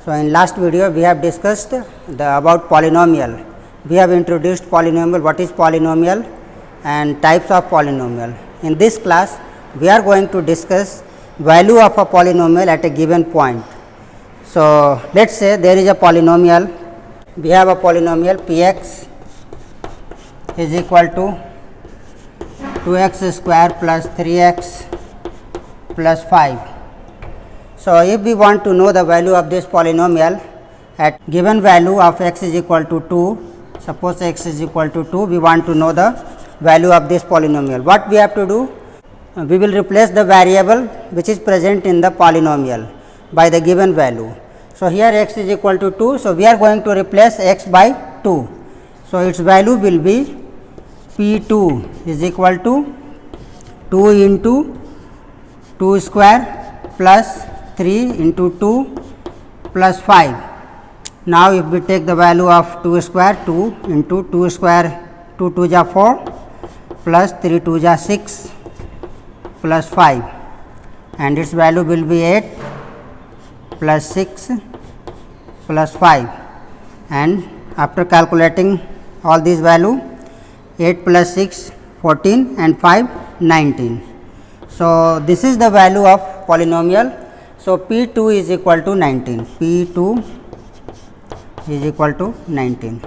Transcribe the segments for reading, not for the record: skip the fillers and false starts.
So, in last video we have discussed about polynomial. We have introduced polynomial, what is polynomial and types of polynomial. In this class we are going to discuss value of a polynomial at a given point. So, let us say there is a polynomial, we have a polynomial p x is equal to 2x square plus 3x plus 5. So, if we want to know the value of this polynomial at given value of x is equal to 2, suppose x is equal to 2, we want to know the value of this polynomial. What we have to do? We will replace the variable which is present in the polynomial by the given value. So, here x is equal to 2, so we are going to replace x by 2. So, its value will be p 2 is equal to 2 into 2 square plus 3 into 2 plus 5. Now, if we take the value of 2 square, 2 into 2 square, 2 2 ja 4 plus 3 2 ja 6 plus 5, and its value will be 8 plus 6 plus 5, and after calculating all these value 8 plus 6 14 and 5 19. So, this is the value of polynomial. So, p 2 is equal to 19, p 2 is equal to 19.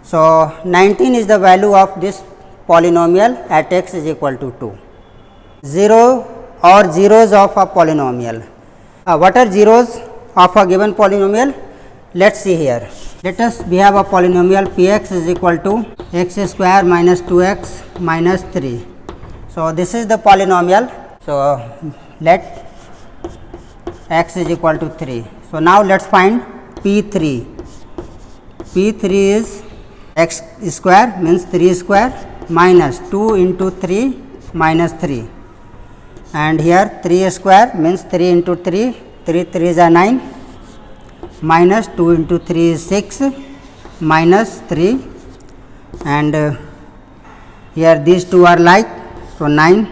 So, 19 is the value of this polynomial at x is equal to 2. 0 or zeros of a polynomial. What are zeros of a given polynomial? Let us see here. Let us, we have a polynomial p x is equal to x square minus 2x minus 3. So, this is the polynomial. So, let x is equal to 3. So, now let us find p 3. p 3 is x square means 3 square minus 2 into 3 minus 3, and here 3 square means 3 into 3, 3 3 is a 9, minus 2 into 3 is 6 minus 3, and here these two are like. So, 9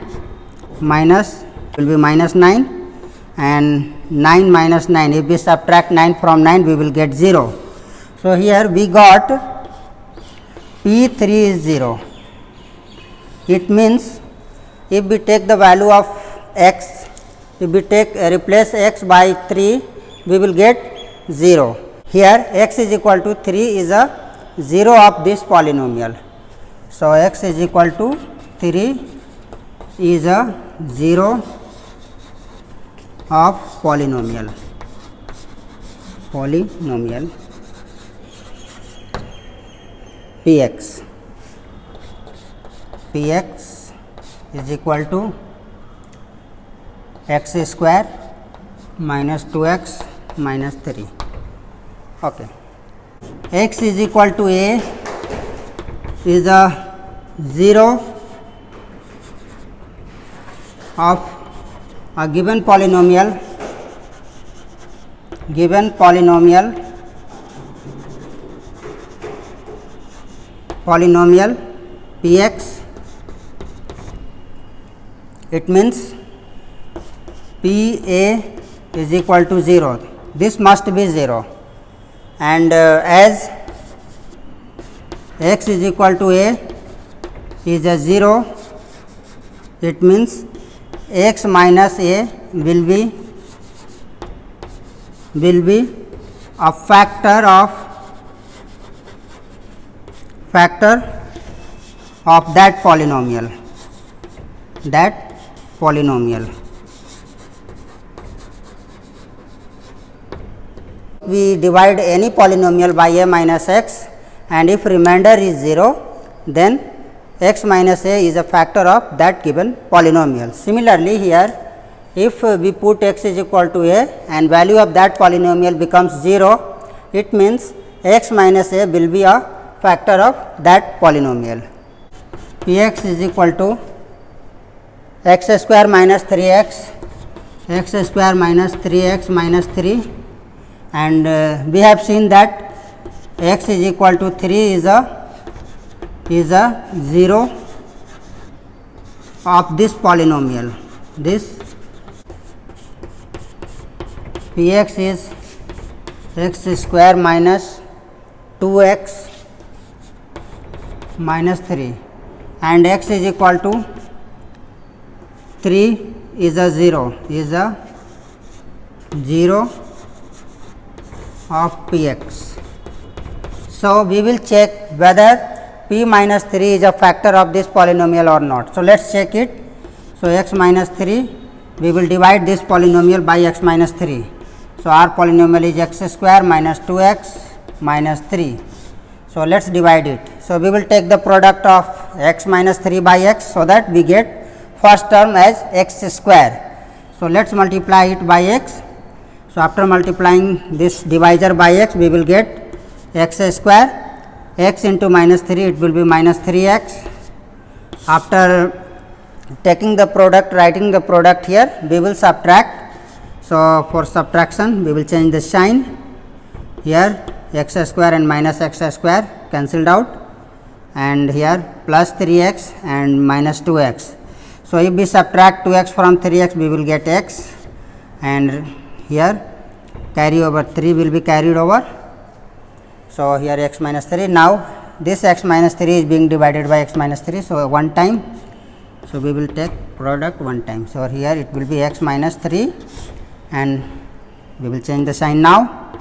minus will be minus 9, and 9 minus 9, if we subtract 9 from 9 we will get 0. So, here we got p 3 is 0. It means if we take the value of x, if we take replace x by 3, we will get 0. Here x is equal to 3 is a 0 of this polynomial. So, x is equal to 3 is a 0 of polynomial. Px. Px is equal to x square minus 2x minus 3. Okay. X is equal to a is a 0 of a given polynomial px. It means p a is equal to 0. This must be 0, and as x is equal to a is a 0, it means x minus a will be a factor of that polynomial. We divide any polynomial by a minus x, and if remainder is 0, then x minus a is a factor of that given polynomial. Similarly, here if we put x is equal to a and value of that polynomial becomes 0, it means x minus a will be a factor of that polynomial. P x is equal to x square minus 3x, x square minus 3x minus 3, and we have seen that x is equal to 3 is a 0 of this polynomial. This Px is x square minus 2x minus 3 and x is equal to 3 is a 0 of px. So, we will check whether p minus 3 is a factor of this polynomial or not. So, let us check it. So, x minus 3, we will divide this polynomial by x minus 3. So, our polynomial is x square minus 2x minus 3. So, let us divide it. So, we will take the product of x minus 3 by x, so that we get first term as x square. So, let us multiply it by x. So, after multiplying this divisor by x, we will get x square, x into minus 3, it will be minus 3x. After taking the product, writing the product here, we will subtract. So, for subtraction, we will change the sign here, x square and minus x square cancelled out, and here plus 3x and minus 2x. So, if we subtract 2x from 3x, we will get x, and here carry over 3 will be carried over. So, here x minus 3. Now, this x minus 3 is being divided by x minus 3. So, one time. So, we will take product one time. So, here it will be x minus 3 and we will change the sign now.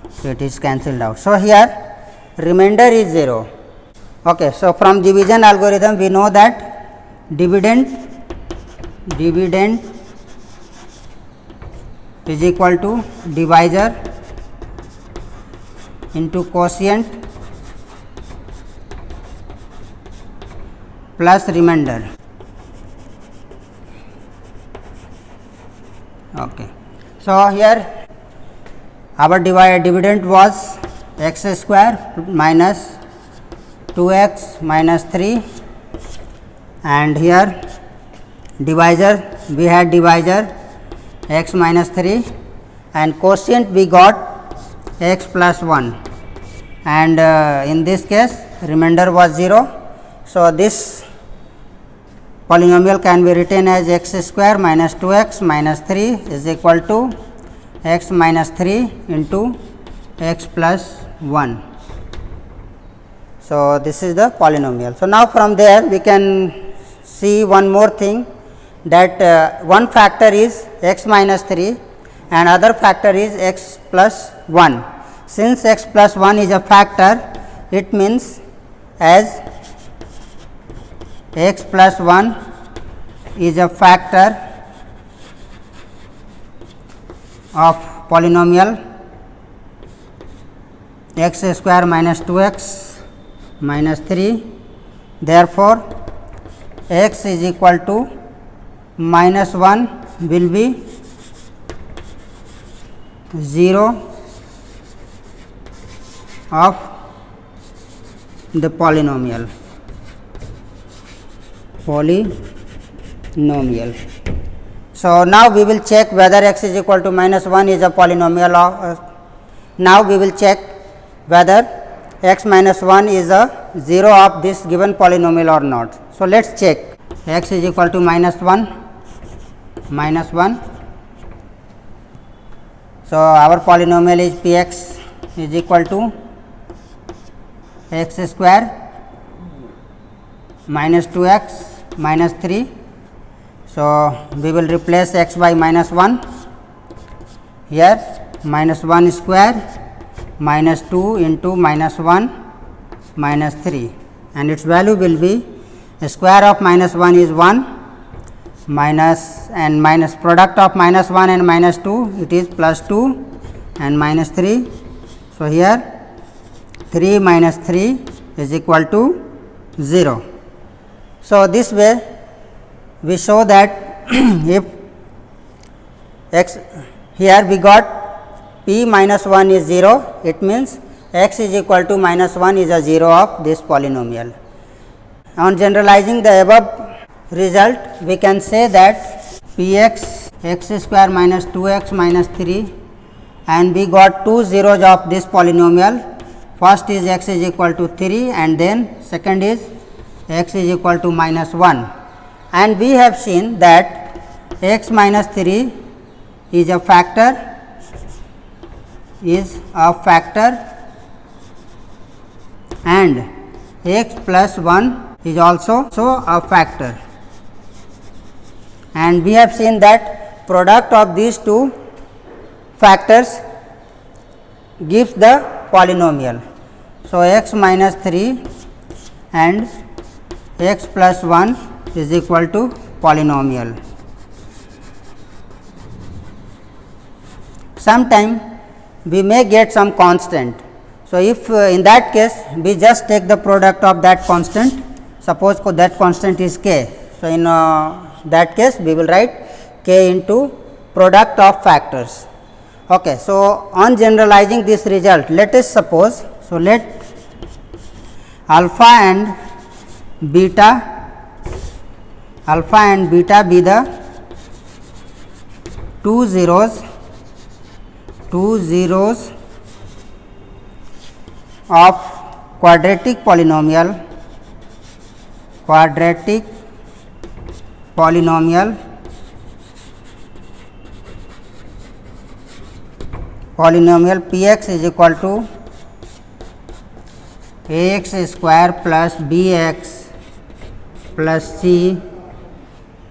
So, it is cancelled out. So, here remainder is 0. Okay. So, from division algorithm we know that dividend is equal to divisor into quotient plus remainder. Okay. So, here our dividend was x square minus 2x minus 3, and here divisor, we had divisor x minus 3, and quotient we got x plus 1, and in this case remainder was 0. So, this polynomial can be written as x square minus 2x minus 3 is equal to x minus 3 into x plus 1. So, this is the polynomial. So, now from there we can see one more thing, that one factor is x minus 3 and other factor is x plus 1. Since x plus 1 is a factor, it means as x plus 1 is a factor of polynomial x square minus 2x minus 3. Therefore, x is equal to minus 1 will be 0 of the polynomial. So, now we will check whether x is equal to minus 1 is a polynomial or now we will check whether x minus 1 is a 0 of this given polynomial or not. So, let us check. X is equal to minus 1. So, our polynomial is px is equal to x square minus 2x minus 3. So, we will replace x by minus 1 here, minus 1 square minus 2 into minus 1 minus 3, and its value will be square of minus 1 is 1 minus and minus product of minus 1 and minus 2, it is plus 2 and minus 3. So, here 3 minus 3 is equal to 0. So, this way we show that if x, here we got p minus 1 is 0, it means x is equal to minus 1 is a 0 of this polynomial. On generalizing the above result, we can say that px x square minus 2x minus 3, and we got two zeros of this polynomial. First is x is equal to 3 and then second is x is equal to minus 1, and we have seen that x minus 3 is a factor is a factor and x plus 1 is also a factor, and we have seen that product of these two factors gives the polynomial. So, x minus 3 and x plus 1 is equal to polynomial. Sometime we may get some constant. So, if in that case we just take the product of that constant, suppose that constant is k. So, in that case we will write k into product of factors. Okay. So, on generalizing this result, let us suppose, so let alpha and beta be the two zeros of quadratic polynomial p x is equal to a x square plus b x plus c.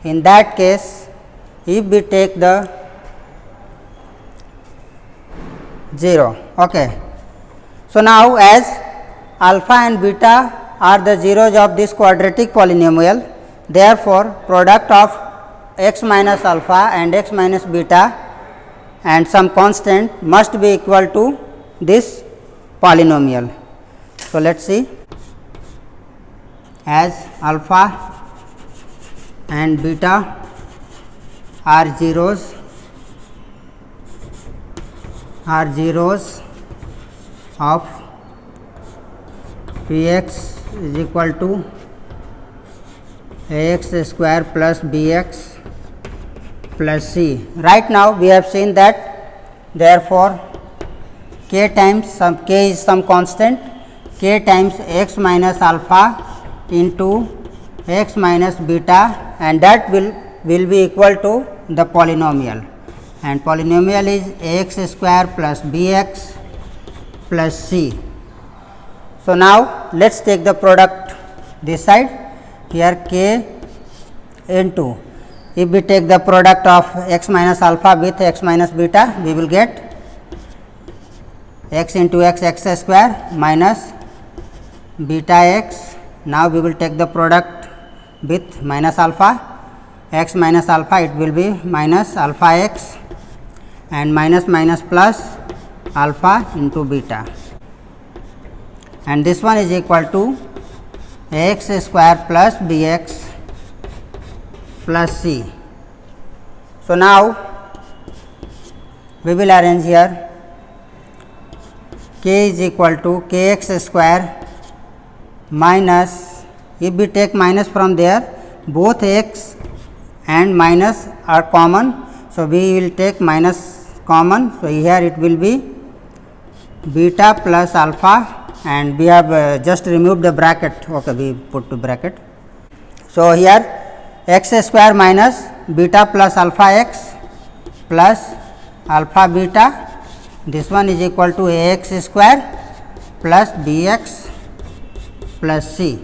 In that case, if we take the 0. Okay. So, now as alpha and beta are the zeros of this quadratic polynomial, therefore, product of x minus alpha and x minus beta and some constant must be equal to this polynomial. So, let us see, as alpha and beta are zeros of p x is equal to a x square plus b x plus c. Right now, we have seen that therefore, k times k is some constant, k times x minus alpha into x minus beta, and that will be equal to the polynomial, and polynomial is a x square plus b x plus c. So, now let us take the product this side, here k into, if we take the product of x minus alpha with x minus beta, we will get x into x square minus beta x. Now, we will take the product with minus alpha, x minus alpha, it will be minus alpha x, and minus plus alpha into beta, and this one is equal to x square plus b x plus c. So, now we will arrange here k is equal to k x square minus, if we take minus from there, both x and minus are common. So, we will take minus common. So, here it will be beta plus alpha, and we have just removed the bracket. Okay, we put to bracket. So, here x square minus beta plus alpha x plus alpha beta, this one is equal to a x square plus b x plus c.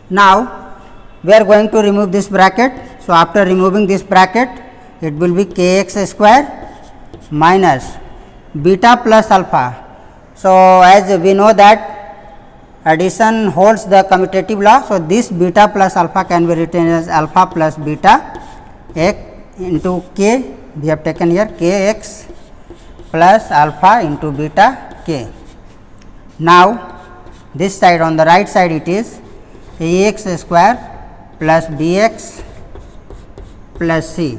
Now, we are going to remove this bracket. So, after removing this bracket, it will be k x square minus beta plus alpha. So, as we know that addition holds the commutative law. So, this beta plus alpha can be written as alpha plus beta x into k, we have taken here k x plus alpha into beta k. Now, this side on the right side it is a x square plus b x plus c.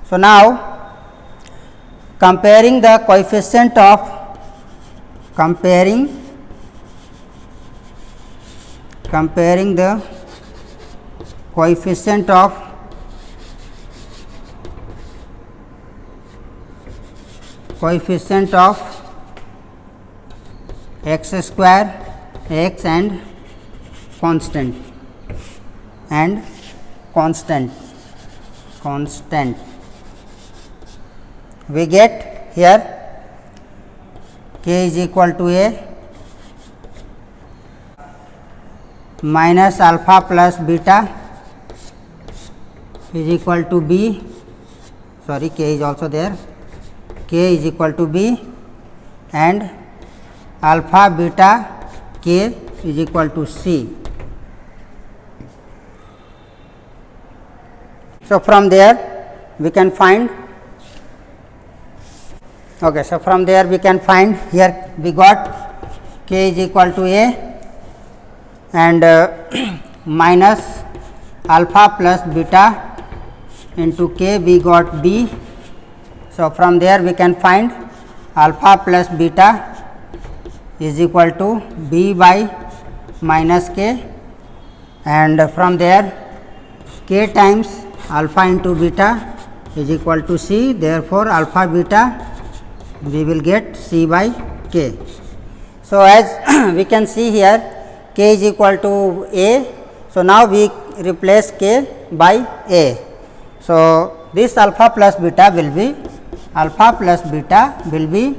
So, now comparing the coefficient of comparing the coefficient of x square, x and constant we get here k is equal to a minus alpha plus beta is equal to b, sorry, k is also there, k is equal to b and alpha beta k is equal to c. So, from there we can find, okay, so from there we can find, here we got k is equal to a and minus alpha plus beta into k, we got b. So, from there we can find alpha plus beta is equal to b by minus k, and from there k times alpha into beta is equal to c. Therefore, alpha beta we will get c by k. So, as we can see here, k is equal to a. So, now we replace k by a. So, this alpha plus beta will be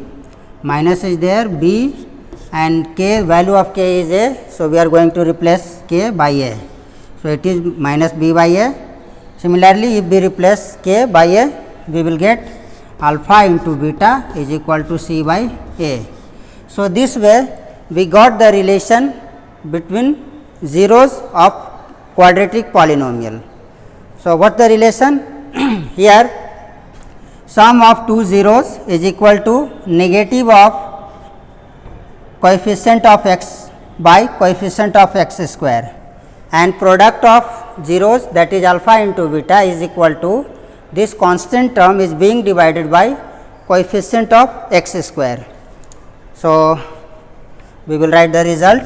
minus is there, b and k, value of k is a. So, we are going to replace k by a. So, it is minus b by a. Similarly, if we replace k by a, we will get alpha into beta is equal to c by a. So, this way we got the relation between zeros of quadratic polynomial. So, what the relation? Here sum of two zeros is equal to negative of coefficient of x by coefficient of x square, and product of zeros, that is alpha into beta, is equal to this constant term is being divided by coefficient of x square. So, we will write the result.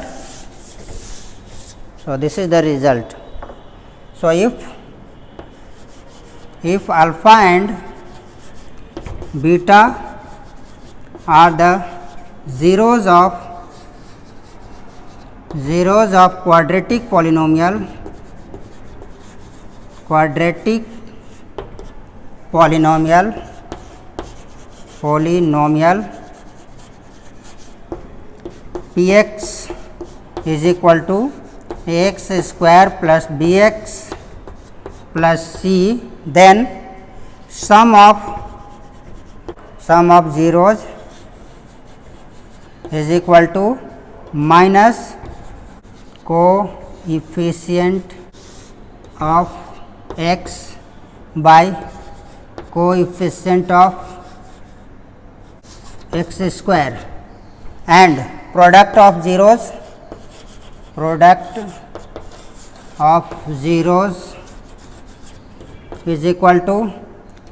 So, this is the result. So, if alpha and beta are the zeros of quadratic polynomial p x is equal to ax square plus bx plus c, then sum of zeros is equal to minus coefficient of x by coefficient of x square, and product of zeros is equal to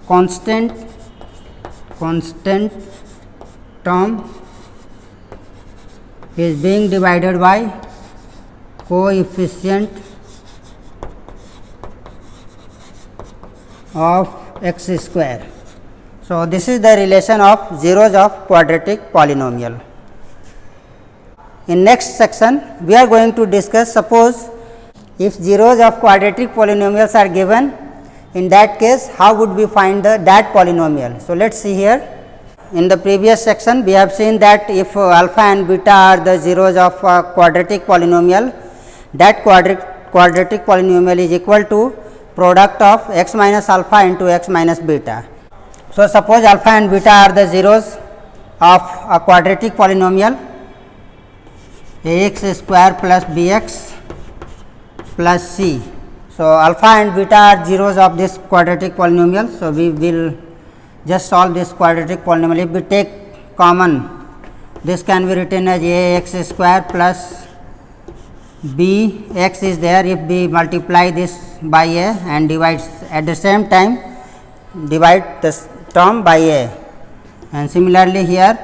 constant term is being divided by coefficient of x square. So, this is the relation of zeros of quadratic polynomial. In next section, we are going to discuss, suppose if zeros of quadratic polynomials are given, in that case how would we find that polynomial. So, let us see here. In the previous section, we have seen that if alpha and beta are the zeros of quadratic polynomial, that quadratic polynomial is equal to product of x minus alpha into x minus beta. So, suppose alpha and beta are the zeros of a quadratic polynomial ax square plus bx plus c. So, alpha and beta are zeros of this quadratic polynomial. So, we will just solve this quadratic polynomial. If we take common, this can be written as ax square plus bx is there. If we multiply this by a and divide at the same time, divide this term by a, and similarly here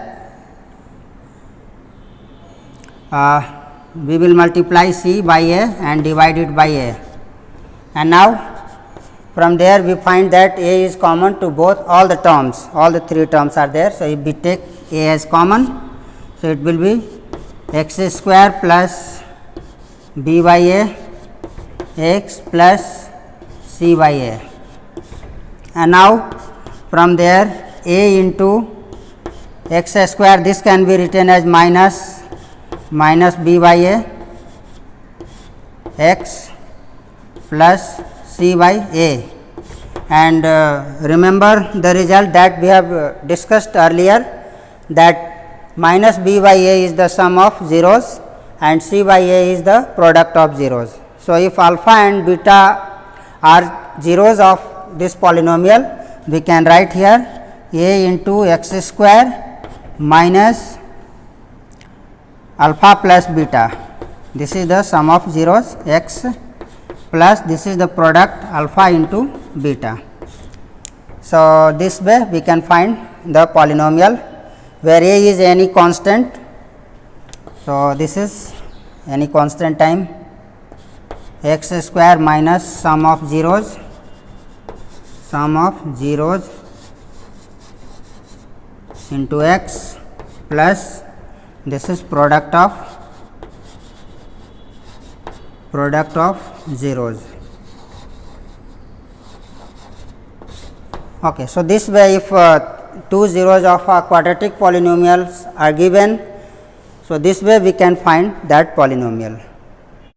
we will multiply c by a and divide it by a, and now from there we find that a is common to both all the terms, all the three terms are there. So, if we take a as common, so it will be x square plus b by a x plus c by a, and now from there a into x square, this can be written as minus b by a x plus c by a, and remember the result that we have discussed earlier, that minus b by a is the sum of zeros and c by a is the product of zeros. So, if alpha and beta are zeros of this polynomial, we can write here a into x square minus alpha plus beta. This is the sum of zeros x plus this is the product alpha into beta. So, this way we can find the polynomial where a is any constant. So, this is any constant time x square minus sum of zeros into x plus this is product of zeros. Okay. So, this way if two zeros of a quadratic polynomials are given, so this way we can find that polynomial.